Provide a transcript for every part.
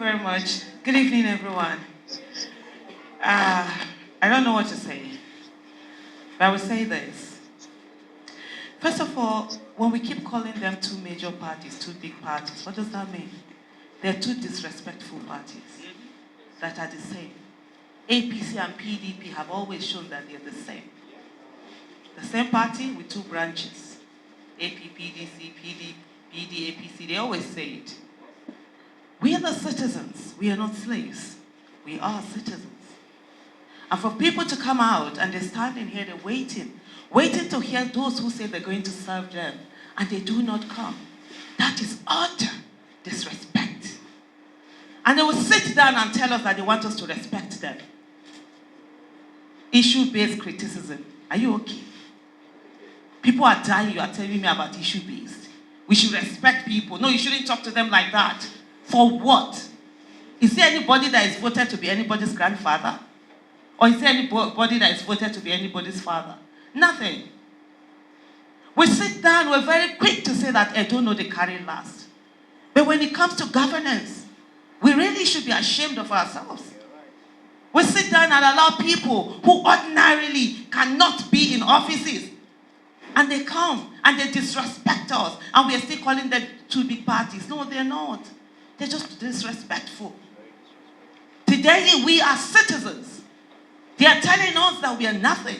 very much. Good evening, everyone. I don't know what to say, but I will say this. First of all, when we keep calling them two major parties, two big parties, what does that mean? They're two disrespectful parties that are the same. APC and PDP have always shown that they're the same. The same party with two branches. AP, PDC, PD, APC, they always say it. We are the citizens. We are not slaves. We are citizens. And for people to come out and they're standing here, they're waiting to hear those who say they're going to serve them, and they do not come. That is utter disrespect. And they will sit down and tell us that they want us to respect them. Issue-based criticism. Are you okay? People are dying, you are telling me about issue-based. We should respect people. No, you shouldn't talk to them like that. For what? Is there anybody that is voted to be anybody's grandfather? Or is there anybody that is voted to be anybody's father? Nothing. We sit down, we're very quick to say that I don't know they carry last. But when it comes to governance, we really should be ashamed of ourselves. We sit down and allow people who ordinarily cannot be in offices, and they come and they disrespect us, and we are still calling them two big parties. No, they're not. They're just disrespectful. Today, we are citizens. They are telling us that we are nothing.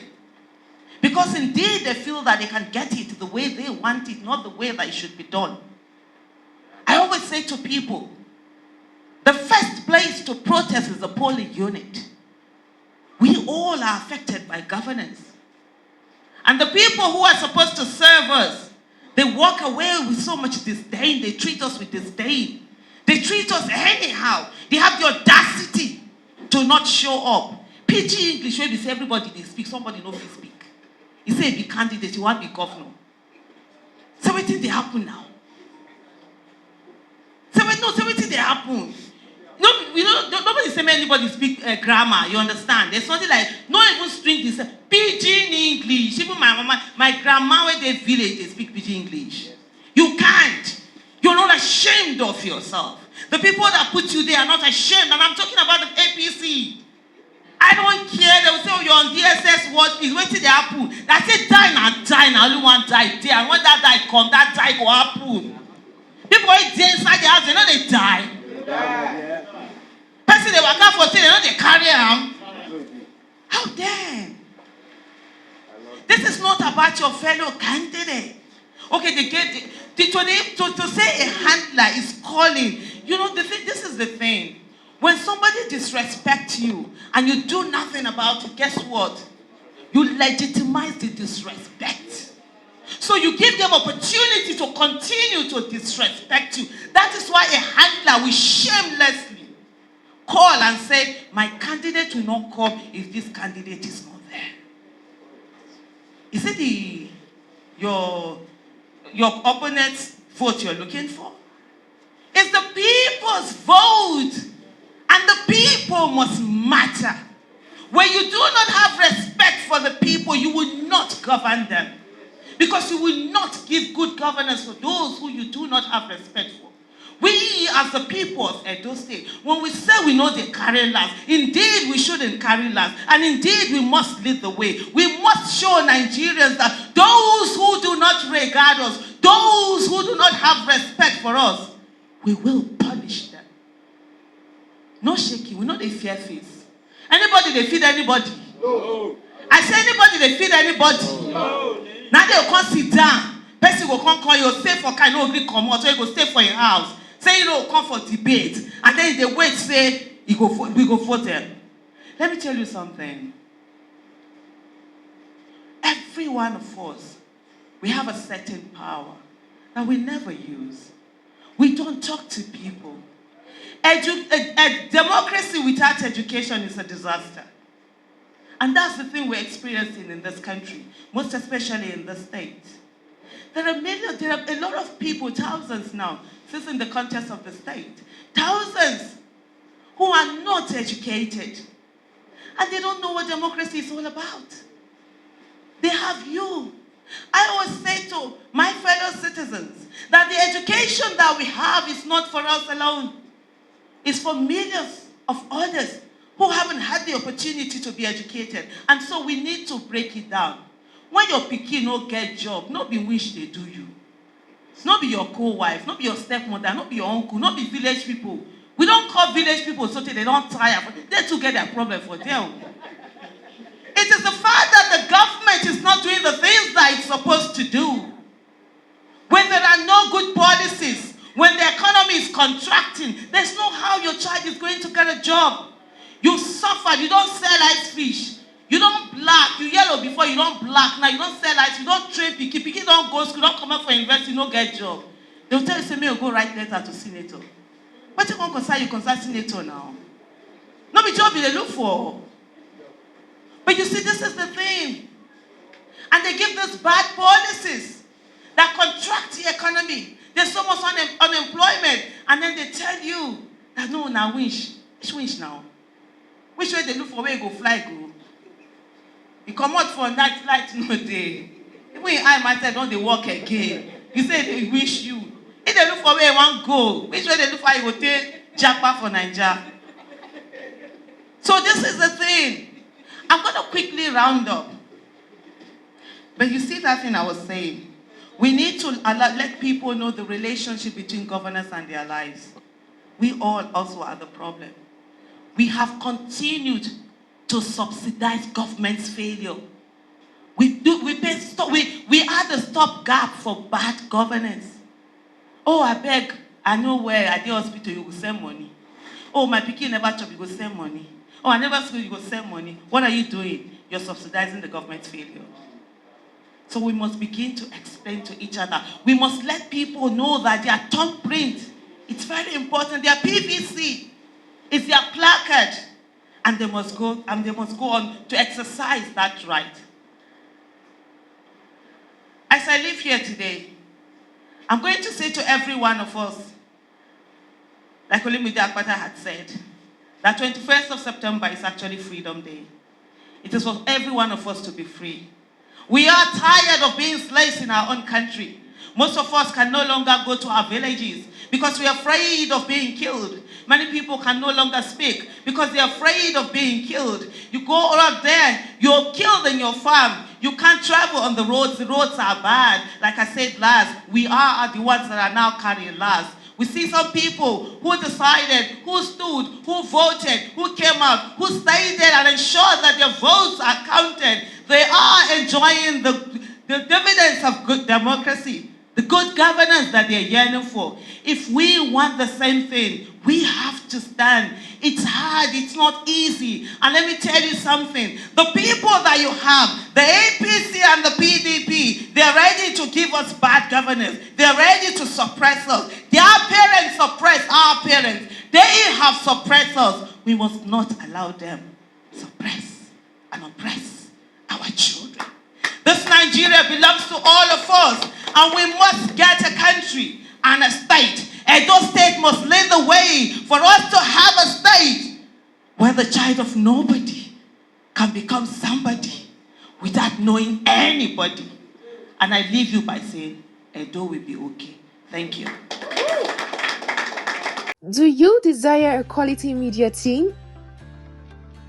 Because indeed, they feel that they can get it the way they want it, not the way that it should be done. I always say to people, the first place to protest is the polling unit. We all are affected by governance. And the people who are supposed to serve us, they walk away with so much disdain. They treat us with disdain. They treat us anyhow. They have the audacity to not show up. PG English, where we say everybody they speak, somebody no fit speak. You say be candidate, you want to be governor. So what did they happen now? So what did they happen? Nobody say anybody speak grammar, you understand? There's something like, not even string this, Pidgin English. Even my grandma where they village, they speak Pidgin English. You can't. You're not ashamed of yourself. The people that put you there are not ashamed, and I'm talking about the APC. I don't care. They will say, oh, you're on DSS, what is waiting to happen? I say, die now, only one die there. And when that die come, that die go happen. People who are inside the house, they know they die. Yeah. Person they work out for say, they know they carry them. How dare? This is not about your fellow candidate. Okay, they get to say a handler is calling. You know, this is the thing. When somebody disrespects you and you do nothing about it, guess what? You legitimize the disrespect. So you give them opportunity to continue to disrespect you. That is why a handler will shamelessly call and say, my candidate will not come if this candidate is not there. Is it your opponent's vote you're looking for? It's the people's vote. And the people must matter. When you do not have respect for the people, you will not govern them. Because you will not give good governance to those who you do not have respect for. We, as the people of Edo State, when we say we know they carry last, indeed we shouldn't carry last. And indeed we must lead the way. We must show Nigerians that those who do not regard us, those who do not have respect for us, we will punish them. No shaky, we know they fear face. Anybody they feed anybody? No. I say anybody they feed anybody? No. Now they will come sit down. Person will come call you, stay for kind, no agree come out, so you go stay for your house. Say you know come for debate. And then they wait, say we go vote them. Let me tell you something. Every one of us, we have a certain power that we never use. We don't talk to people. A democracy without education is a disaster. And that's the thing we're experiencing in this country, most especially in the state. There are a lot of people, thousands now, since in the context of the state, thousands who are not educated. And they don't know what democracy is all about. They have you. I always say to my fellow citizens that the education that we have is not for us alone. It's for millions of others who haven't had the opportunity to be educated. And so we need to break it down. When your pikin no get job, not be wish they do you. Not be your co-wife, not be your stepmother, not be your uncle, not be village people. We don't call village people so they don't tire. They too get their problem for them. It is the fact that the government is not doing the things that it's supposed to do. When there are no good policies, when the economy is contracting, there's no how your child is going to get a job. You suffer, you don't sell ice fish. You don't black, you yellow before, you don't black. Now you don't sell ice, you don't train pikin. Pikin don't go school, don't come out for university, you don't get job. They'll tell you, say, may you go write letter to senator. What you want to concern, you concern senator now. No be job they look for. But you see, this is the thing. And they give these bad policies that contract the economy. There's so much unemployment. And then they tell you that no, now wish. Which wish now? Which way they look for where you go fly go? You come out for that flight no day. When I myself don't they walk again. You say they wish you. If they look for where you want go, which way they look for you go take Japa for Nigeria. So this is the thing. I'm going to quickly round up. But you see that thing I was saying. We need to let people know the relationship between governance and their lives. We all also are the problem. We have continued to subsidize government's failure. We are the stopgap for bad governance. Oh, I beg, I know where at the hospital you will send money. Oh, my pikin never chop, you go send money. Oh, I never school, you go send money. What are you doing? You're subsidizing the government's failure. So we must begin to explain to each other. We must let people know that their thumbprint, it's very important. Their PVC is their placard. And they must go on to exercise that right. As I live here today, I'm going to say to every one of us, like Olumide Akpata had said, that 21st of September is actually Freedom Day. It is for every one of us to be free. We are tired of being slaves in our own country. Most of us can no longer go to our villages because we are afraid of being killed. Many people can no longer speak because they're afraid of being killed. You go out there, you're killed in your farm. You can't travel on the roads. The roads are bad. Like I said last, we are the ones that are now carrying last. We see some people who decided, who stood, who voted, who came out, who stayed there and ensured that their votes are counted. They are enjoying the dividends of good democracy, the good governance that they're yearning for. If we want the same thing, we have to stand. It's hard, it's not easy. And let me tell you something. The people that you have, the APC and the PDP, they're ready to give us bad governance. They're ready to suppress us. Their parents suppress our parents. They have suppressed us. We must not allow them suppress and oppress our children. This Nigeria belongs to all of us, and we must get a country and a state. Edo State must lead the way for us to have a state where the child of nobody can become somebody without knowing anybody. And I leave you by saying, Edo will be okay. Thank you. Do you desire a quality media team?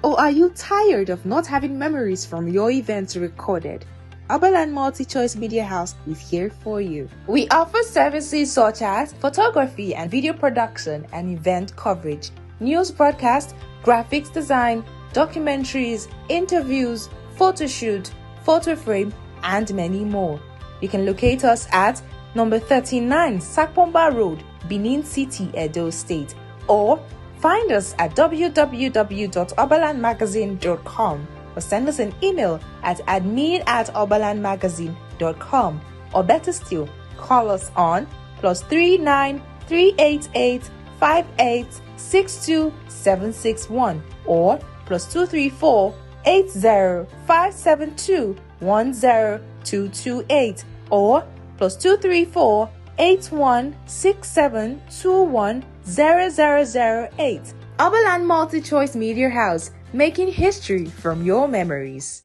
Or are you tired of not having memories from your events recorded? Oberland Multi-Choice Media House is here for you. We offer services such as photography and video production and event coverage, news broadcast, graphics design, documentaries, interviews, photo shoot, photo frame, and many more. You can locate us at number 39 Sakpomba Road, Benin City, Edo State, or find us at www.oberlandmagazine.com or send us an email at admin@oberlandmagazine.com, or better still, call us on +39 388 58 62 761 or +234 80 572 10228 or +234 8167 21 0008. Oberland Multi-Choice Media House, making history from your memories.